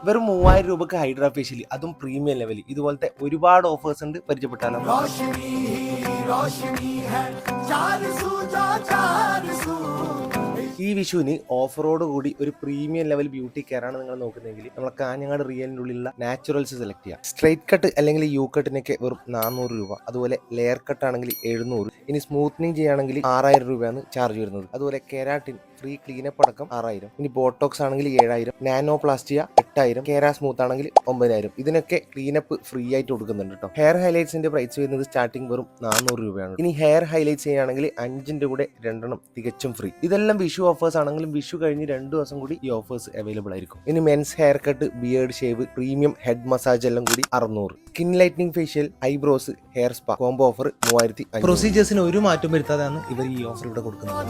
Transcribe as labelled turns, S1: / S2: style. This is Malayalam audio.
S1: വെറും 3000 രൂപക്ക് ഹൈഡ്രാ ഫേഷ്യൽ, അതും പ്രീമിയം ലെവൽ. ഇതുപോലത്തെ ഒരുപാട് ഓഫേഴ്സ് ഉണ്ട്, പരിചയപ്പെട്ടാലോ. ഈ വിഷുവിന് ഓഫറോട് കൂടി ഒരു പ്രീമിയം ലെവൽ ബ്യൂട്ടി കെയർ ആണ് നിങ്ങൾ നോക്കുന്നതെങ്കിൽ നമ്മളെ കാഞ്ഞങ്ങാട് റിയലിൻ്റെ ഉള്ളിലുള്ള നാച്ചുറൽസ് സെലക്ട് ചെയ്യാം. സ്ട്രൈറ്റ് കട്ട് അല്ലെങ്കിൽ യു കട്ടിനൊക്കെ വെറും 400 രൂപ. അതുപോലെ ലെയർ കട്ട് ആണെങ്കിൽ 700. ഇനി സ്മൂത്തനിങ് ചെയ്യുകയാണെങ്കിൽ 6000 രൂപയാണ് ചാർജ് വരുന്നത്. അതുപോലെ കെരാട്ടിൻ ഫ്രീ ക്ലീനപ്പ് അടക്കം 6000. ഇനി ബോട്ടോക്സ് ആണെങ്കിൽ 7000, നാനോ പ്ലാസ്റ്റിയ 8000, കേര സ്മൂത്ത് ആണെങ്കിൽ 9000. ഇതിനൊക്കെ ക്ലീനപ്പ് ഫ്രീ ആയിട്ട് കൊടുക്കുന്നുണ്ട് കേട്ടോ. ഹെയർ ഹൈലൈറ്റ്സിന്റെ പ്രൈസ് വരുന്നത് സ്റ്റാർട്ടിംഗ് വെറും 400 രൂപയാണ്. ഇനി ഹെയർ ഹൈലൈറ്റ്സ് ചെയ്യുകയാണെങ്കിൽ 5ന്റെ കൂടെ 2 തികച്ചും ഫ്രീ. ഇതെല്ലാം വിഷു ഓഫേഴ്സ് ആണെങ്കിലും വിഷു കഴിഞ്ഞ് 2 ദിവസം കൂടി ഈ ഓഫേഴ്സ് അവൈലബിൾ ആയിരിക്കും. ഇനി men's hair cut, beard shave, premium head massage എല്ലാം കൂടി 600. Skin lightening facial, eyebrows, hair spa combo offer 3500.
S2: പ്രൊസീജിയേഴ്സിന് ഒരു മാറ്റം വരുത്താതെയാണ് ഇവർ ഈ ഓഫർ ഇവിടെ കൊടുക്കുന്നത്.